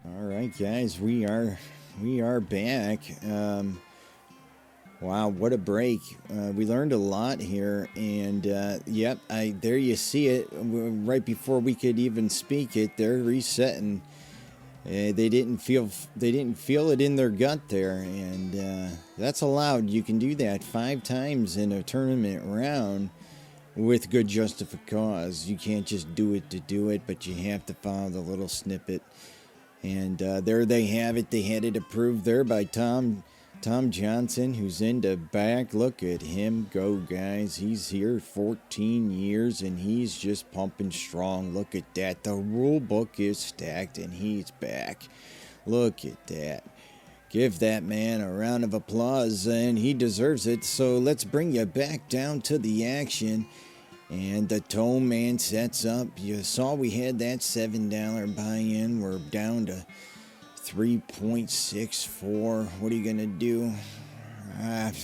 All right, guys, we are back. Wow, what a break! We learned a lot here, and yep, there you see it. Right before we could even speak it, they're resetting. They didn't feel it in their gut there, and that's allowed. You can do that 5 times in a tournament round with good justified cause. You can't just do it to do it, but you have to follow the little snippet. And there they have it. They had it approved there by Tom Johnson, who's in the back. Look at him go, guys. He's here 14 years, and he's just pumping strong. Look at that. The rule book is stacked, and he's back. Look at that. Give that man a round of applause, and he deserves it. So let's bring you back down to the action. And the Toeman sets up. You saw we had that $7 buy-in. We're down to 3.64. What are you going to do?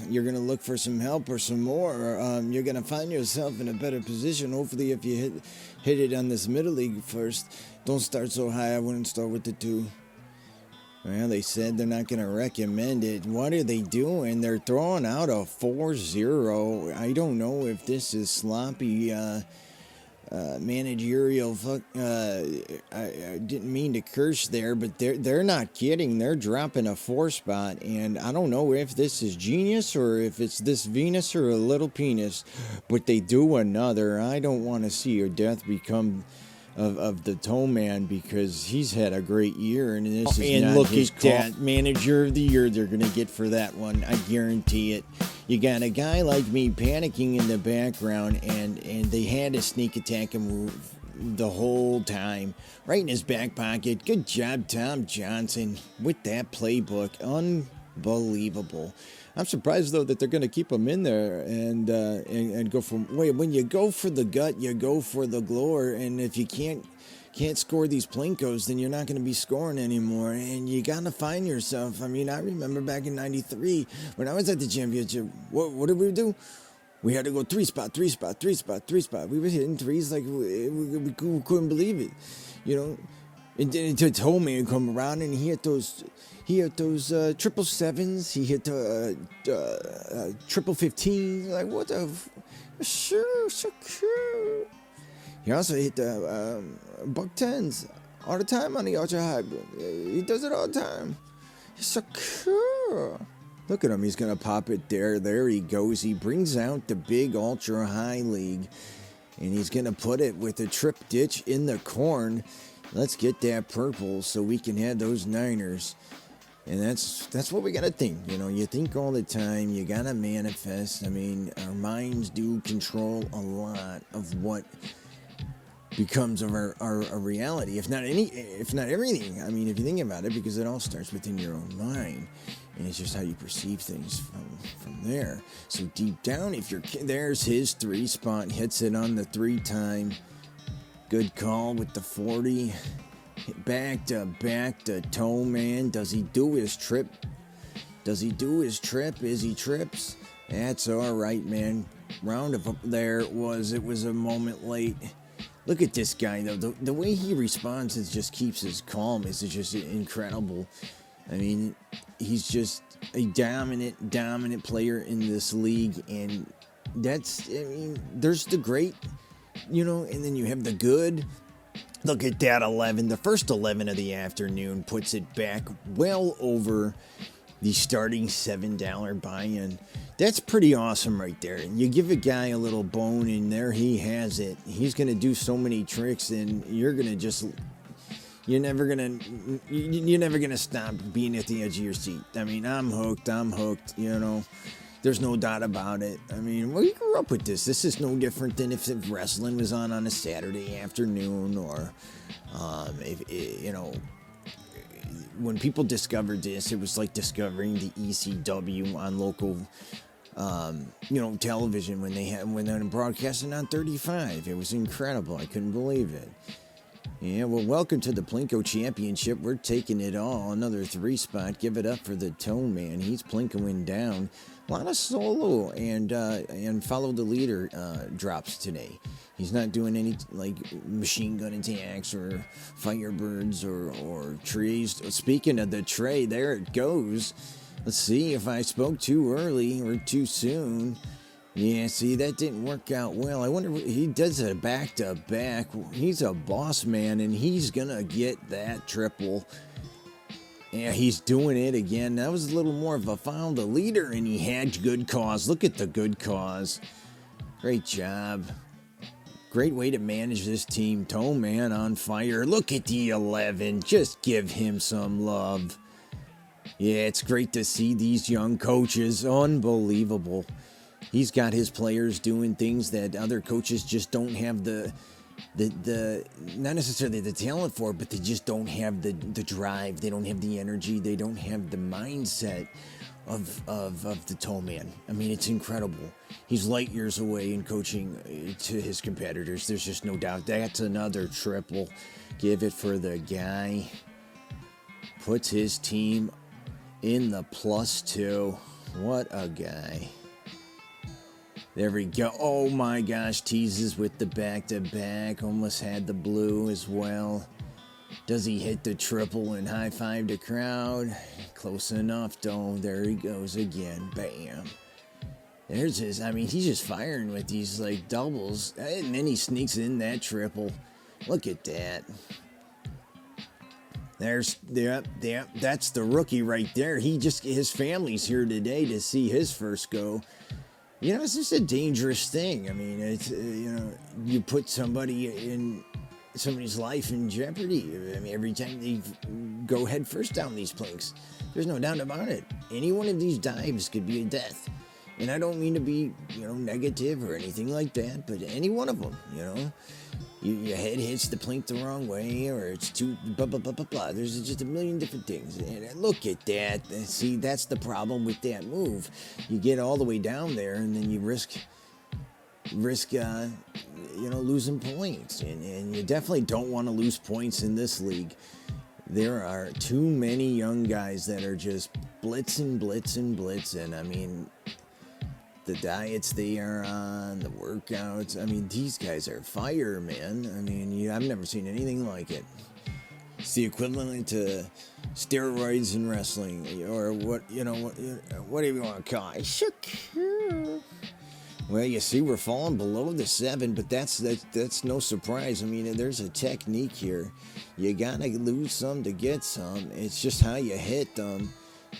You're going to look for some help or some more. You're going to find yourself in a better position. Hopefully, if you hit it on this middle league first, don't start so high. I wouldn't start with the 2. Well, they said they're not going to recommend it. What are they doing? They're throwing out a 4-0. I don't know if this is sloppy managerial. I didn't mean to curse there, but they're not kidding. They're dropping a 4 spot, and I don't know if this is genius or if it's this Venus or a little penis, but they do another. I don't want to see a death become of the Toeman, because he's had a great year, and this is not look his at call. That manager of the year they're gonna get for that one. I guarantee it. You got a guy like me panicking in the background, and they had to sneak attack him the whole time, right in his back pocket. Good job, Tom Johnson, with that playbook. Unbelievable. I'm surprised, though, that they're going to keep him in there and go for. Wait, when you go for the gut, you go for the glory, and if you can't score these Plinkos, then you're not going to be scoring anymore, and you got to find yourself. I mean, I remember back in '93 when I was at the championship. What did we do? We had to go 3 spot, 3 spot, 3 spot, 3 spot. We were hitting threes like we couldn't believe it, you know. And then until Toeman come around and he hit those 777s. He hit the triple 15s. Like, what the? Sure, so cool. He also hit the buck 10s all the time on the ultra hybrid. He does it all the time. He's so cool. Look at him. He's going to pop it there. There he goes. He brings out the big ultra high league, and he's going to put it with a trip ditch in the corn. Let's get that purple so we can have those Niners. And that's what we got to think. You know, you think all the time. You got to manifest. I mean, our minds do control a lot of what becomes of our reality, if not everything. I mean, if you think about it, because it all starts within your own mind, and it's just how you perceive things from there. So deep down, there's his 3 spot, hits it on the 3 time. Good call with the 40. Back to Toeman. Does he do his trip? Is he trips? That's all right, man. Round of there it was a moment late. Look at this guy, though. The way he responds is just keeps his calm. Is just incredible. I mean, he's just a dominant player in this league, and there's the great, and then you have the good. Look at that 11. The first 11 of the afternoon puts it back well over the starting $7 buy-in. That's pretty awesome right there. And you give a guy a little bone, and there he has it. He's going to do so many tricks, and you're never gonna stop being at the edge of your seat. I mean, I'm hooked. There's no doubt about it. I mean, we grew up with this. This is no different than if wrestling was on a Saturday afternoon, or, when people discovered this, it was like discovering the ECW on local, television when they were broadcasting on 35. It was incredible. I couldn't believe it. Yeah, well, welcome to the Plinko Championship. We're taking it all. Another 3-spot. Give it up for the Toeman. He's Plinkoing down. A lot of solo and follow the leader drops today. He's not doing any like machine gun attacks or firebirds or trees. Speaking of the tray, there it goes. Let's see if I spoke too early or too soon. Yeah, see, that didn't work out well. I wonder, he does a back-to-back. He's a boss man, and he's going to get that triple. Yeah, he's doing it again. That was a little more of a found the leader, and he had good cause. Look at the good cause. Great job. Great way to manage this team. Toeman on fire. Look at the 11. Just give him some love. Yeah, it's great to see these young coaches. Unbelievable. He's got his players doing things that other coaches just don't have the not necessarily the talent for, but they just don't have the drive. They don't have the energy. They don't have the mindset of the Toeman. I mean, it's incredible. He's light years away in coaching to his competitors. There's just no doubt. That's another triple. Give it for the guy. Puts his team in the +2. What a guy. There we go. Oh my gosh, teases with the back-to-back. Almost had the blue as well. Does he hit the triple and high-five the crowd? Close enough, though. There he goes again. Bam. There's his, I mean, he's just firing with these, like, doubles. And then he sneaks in that triple. Look at that. There's, that's the rookie right there. His family's here today to see his first go. You know, it's just a dangerous thing. I mean, it's, you put somebody's life in jeopardy. I mean, every time they go head first down these planks, there's no doubt about it. Any one of these dives could be a death. And I don't mean to be, negative or anything like that, but any one of them, your head hits the plink the wrong way, or it's too blah, blah, blah, blah, blah. There's just a million different things. And look at that. See, that's the problem with that move. You get all the way down there, and then you risk losing points. And you definitely don't want to lose points in this league. There are too many young guys that are just blitzing. I mean, the diets they are on, the workouts. I mean, these guys are fire, man. I mean, I've never seen anything like it. It's the equivalent to steroids in wrestling, or what do you want to call it? Well, you see, we're falling below the 7, but that's no surprise. I mean, there's a technique here. You gotta lose some to get some. It's just how you hit them.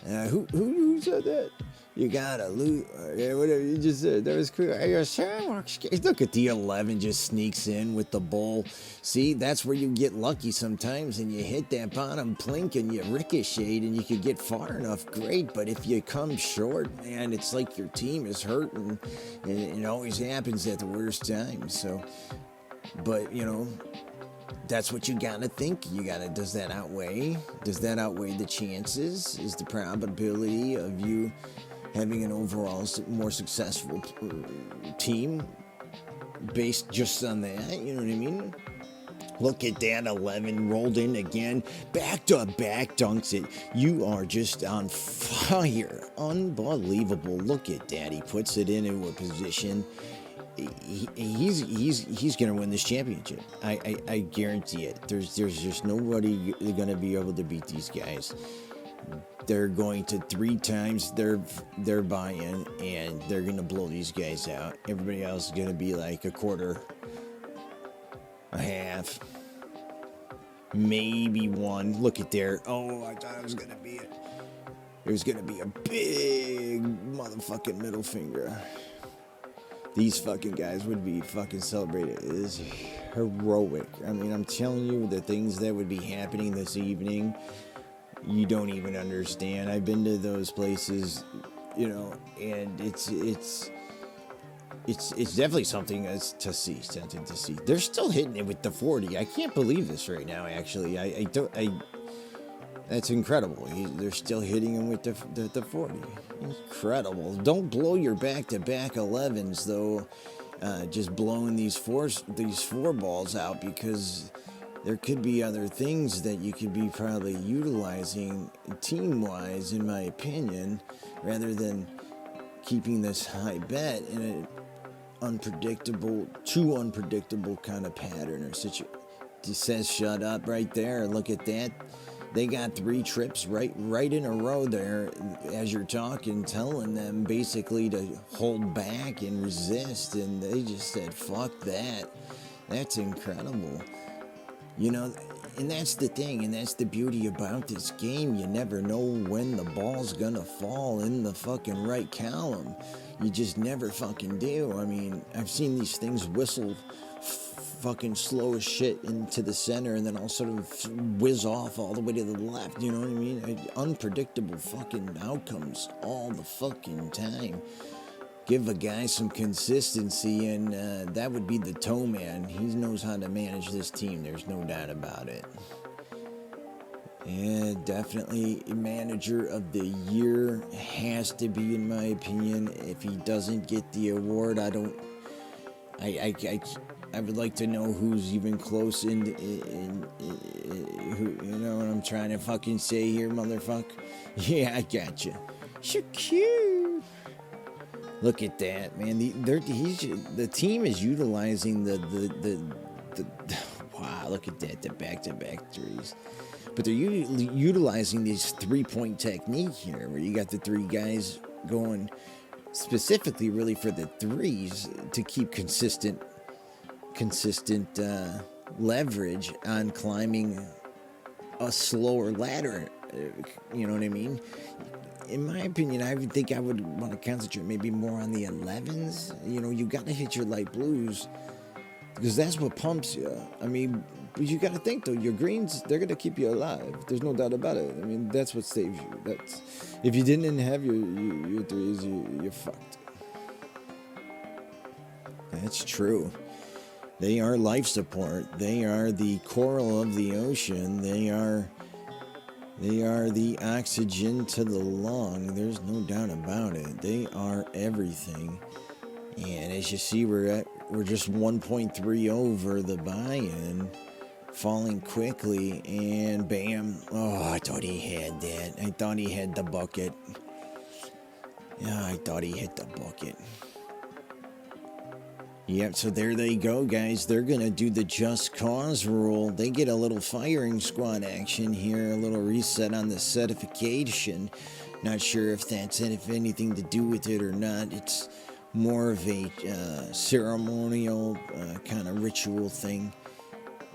Who said that? You gotta lose. Whatever you just said. That was cool. Look at the 11 just sneaks in with the bowl. See, that's where you get lucky sometimes, and you hit that bottom plink and you ricochet, and you could get far enough. Great, but if you come short, man, it's like your team is hurting, and it always happens at the worst time. So, but that's what you gotta think. Does that outweigh the chances? Is the probability of you having an overall more successful team based just on that? You know what I mean? Look at that 11 rolled in again. Back to back dunks it. You are just on fire. Unbelievable. Look at that. He puts it into a position. He's going to win this championship. I guarantee it. There's just nobody going to be able to beat these guys. They're going to 3 times their buy-in, and they're going to blow these guys out. Everybody else is going to be like a quarter, a half, maybe 1. Look at there. Oh, I thought it was going to be it. It was going to be a big motherfucking middle finger. These fucking guys would be fucking celebrated. It is heroic. I mean, I'm telling you, the things that would be happening this evening, you don't even understand. I've been to those places, and it's definitely something to see. They're still hitting it with the 40. I can't believe this right now. Actually, that's incredible. They're still hitting him with the 40. Incredible. Don't blow your back-to-back 11s though. Just blowing these four balls out, because there could be other things that you could be probably utilizing team-wise, in my opinion, rather than keeping this high bet in an too unpredictable kind of pattern or situation. He says shut up right there. Look at that. They got 3 trips right in a row there as you're talking, telling them basically to hold back and resist, and they just said, fuck that. That's incredible. You know, and that's the thing, and that's the beauty about this game. You never know when the ball's gonna fall in the fucking right column. You just never fucking do. I mean, I've seen these things whistle fucking slow as shit into the center and then all sort of whiz off all the way to the left, you know what I mean? Unpredictable fucking outcomes all the fucking time. Give a guy some consistency, and that would be the Toeman. He knows how to manage this team, there's no doubt about it. And definitely manager of the year has to be, in my opinion. If he doesn't get the award, I would like to know who's even close in who, you know what I'm trying to fucking say here, motherfucker? Yeah, I got you. Shakir. Look at that, man. The team is utilizing the wow, look at that, the back-to-back threes. But they're utilizing this 3-point technique here, where you got the 3 guys going specifically really for the threes to keep consistent leverage on climbing a slower ladder. You know what I mean? In my opinion, I would think I would want to concentrate maybe more on the 11s. You know, you got to hit your light blues because that's what pumps you. I mean, but you got to think though, your greens, they're going to keep you alive. There's no doubt about it. I mean, that's what saves you. That's if you didn't have your threes, you're fucked. That's true. They are life support. They are the coral of the ocean. They are the oxygen to the lung. There's no doubt about it. They are everything. And as you see, we're just 1.3 over the buy-in, falling quickly, and bam. Oh, I thought he had that. I thought he had the bucket. Yeah, I thought he hit the bucket. Yep, so there they go, guys. They're going to do the just cause rule. They get a little firing squad action here, a little reset on the certification. Not sure if that's anything to do with it or not. It's more of a ceremonial kind of ritual thing.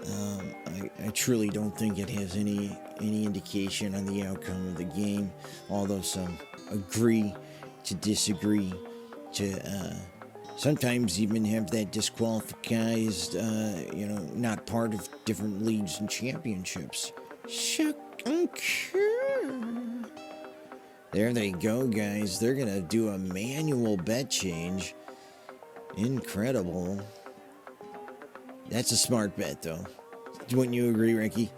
I truly don't think it has any indication on the outcome of the game, although some agree to disagree, to sometimes even have that disqualified, not part of different leagues and championships. There they go, guys. They're going to do a manual bet change. Incredible. That's a smart bet, though. Wouldn't you agree, Ricky?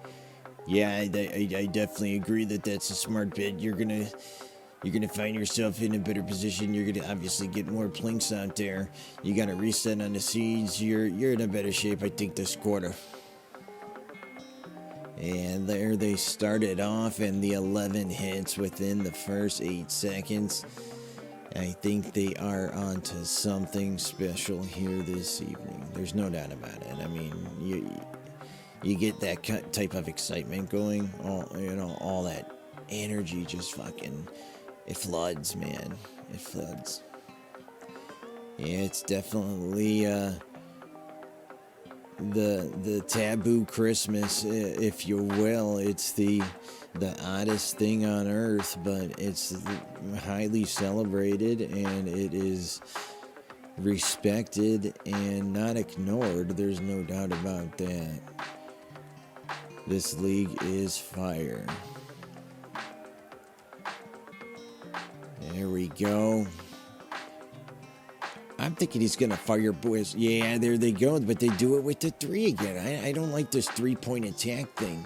Yeah, I definitely agree that that's a smart bet. You're gonna find yourself in a better position. You're gonna obviously get more Plinks out there. You got to reset on the seeds. You're in a better shape, I think, this quarter. And there they started off, and the 11 hits within the first 8 seconds. I think they are onto something special here this evening. There's no doubt about it. I mean, you get that type of excitement going. All that energy just fucking, it floods, man. It floods. Yeah, it's definitely the taboo Christmas, if you will. It's the oddest thing on earth, but it's highly celebrated, and it is respected and not ignored. There's no doubt about that. This league is fire. There we go. I'm thinking he's going to fire boys. Yeah, there they go. But they do it with the 3 again. I don't like this 3-point attack thing.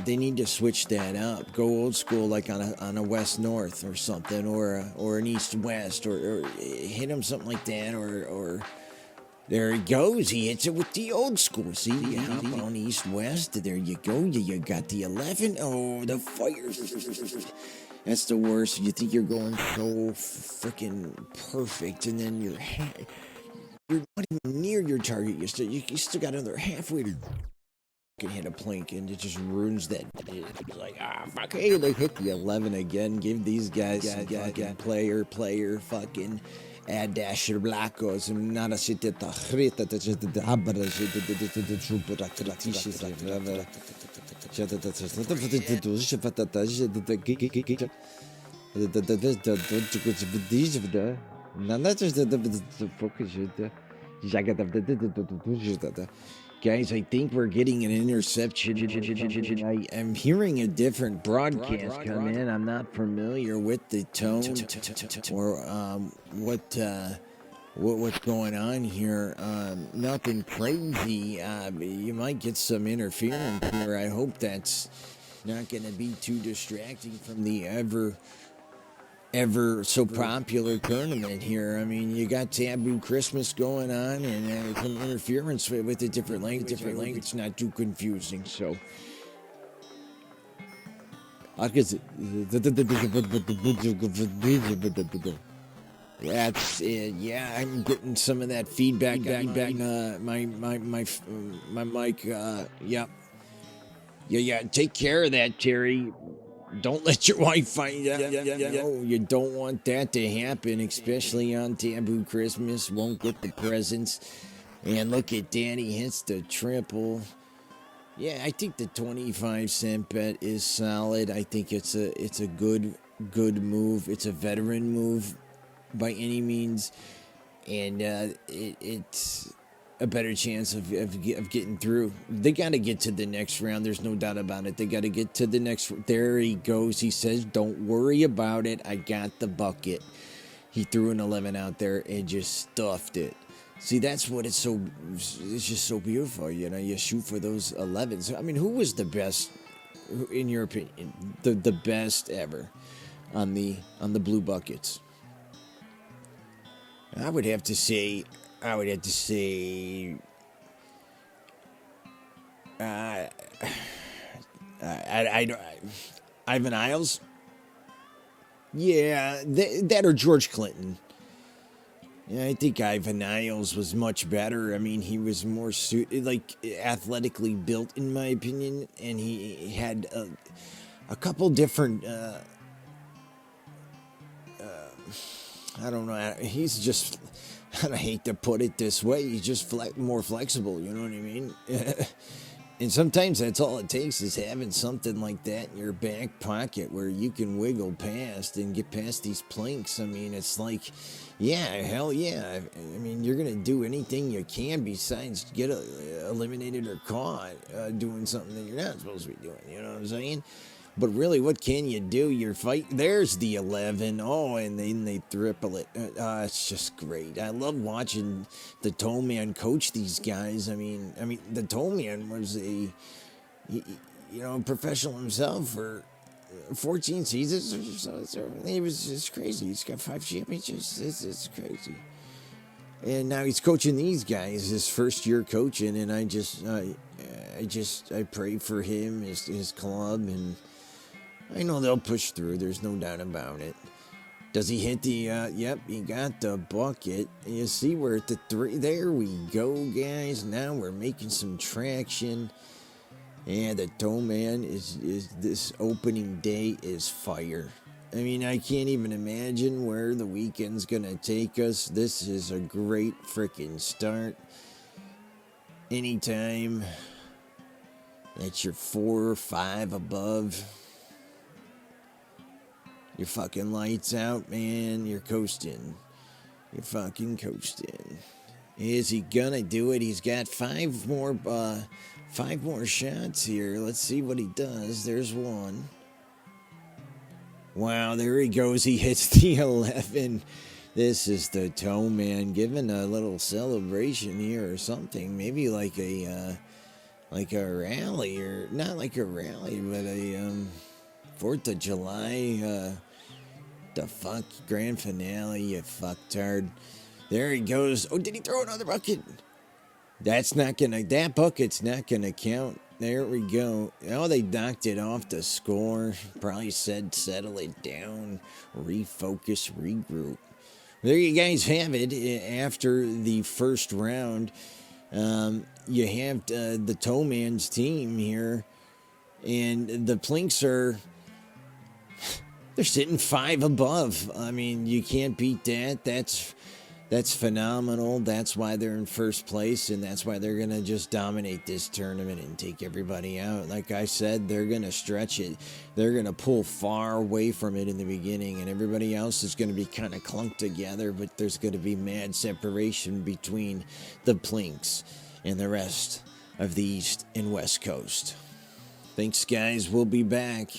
They need to switch that up. Go old school, like on a west-north or something, or an east-west, or hit them something like that, or There he goes. He hits it with the old school. See, you hop on east-west. There you go. You got the 11. Oh, the fire. That's the worst. You think you're going so freaking perfect, and then you're not even near your target. You still got another halfway to can hit a plink, and it just ruins that. It's like, fuck, hey, they hit the 11 again. Give these guys some fucking player, fucking dasher blackos. Nada shit at the hrita, the habra shit, the super acratishes. Guys, I think we're getting an interception. I am hearing a different broadcast come in. I'm not familiar with the tone or what's going on here. Nothing crazy. You might get some interference here. I hope that's not going to be too distracting from the ever so popular tournament here. I mean, you got Taboo Christmas going on, and some interference with a different language. It's not too confusing, so. That's it. Yeah, I'm getting some of that feedback. My mic. Yep. Yeah. Take care of that, Terry. Don't let your wife find out. No, you don't want that to happen, especially on Taboo Christmas. Won't get the presents. And look at Danny hits the triple. Yeah, I think the 25-cent bet is solid. I think it's a good move. It's a veteran move by any means, and it's a better chance of getting through. They got to get to the next round. There's no doubt about it. They got to get to the next. There he goes. He says, "Don't worry about it. I got the bucket." He threw an 11 out there and just stuffed it. See, that's what it's just so beautiful. You know, you shoot for those 11s. I mean, who was the best, in your opinion, the best ever on the blue buckets? I would have to say Ivan Isles. Yeah, that or George Clinton. Yeah, I think Ivan Isles was much better. I mean, he was more athletically built, in my opinion, and he had a couple different. I don't know. He's just. I hate to put it this way. He's just more flexible. You know what I mean? And sometimes that's all it takes is having something like that in your back pocket where you can wiggle past and get past these Plinks. I mean, it's like, yeah, hell yeah. I mean, you're going to do anything you can besides get eliminated or caught doing something that you're not supposed to be doing. You know what I'm saying? But really, what can you do? You're fighting. There's the 11. Oh, and then they triple it. It's just great. I love watching the Toeman coach these guys. I mean, the Toeman was a professional himself for 14 seasons. So it was just crazy. He's got 5 championships. It's crazy. And now he's coaching these guys, his first year coaching, and I pray for him, his club, and I know they'll push through. There's no doubt about it. Does he hit the, yep, he got the bucket. You see, we're at the 3. There we go, guys. Now we're making some traction. And the Toeman is this opening day is fire. I mean, I can't even imagine where the weekend's gonna take us. This is a great freaking start. Anytime that you're 4 or 5 above, you're fucking lights out, man. You're coasting. You're fucking coasting. Is he gonna do it? He's got 5 more shots here. Let's see what he does. There's one. Wow, there he goes. He hits the 11. This is the Toeman giving a little celebration here or something. Maybe like a rally, or not like a rally, but a 4th of July the fuck grand finale, you fucktard. There he goes. Oh, did he throw another bucket? That bucket's not gonna count. There we go. Oh, they knocked it off the score. Probably said settle it down, refocus, regroup. There you guys have it. After the first round, you have the Toeman's team here, and the Plinx they're sitting 5 above. I mean, you can't beat that. That's phenomenal. That's why they're in first place, and that's why they're going to just dominate this tournament and take everybody out. Like I said, they're going to stretch it. They're going to pull far away from it in the beginning, and everybody else is going to be kind of clunked together, but there's going to be mad separation between the Plinx and the rest of the East and West Coast. Thanks, guys. We'll be back.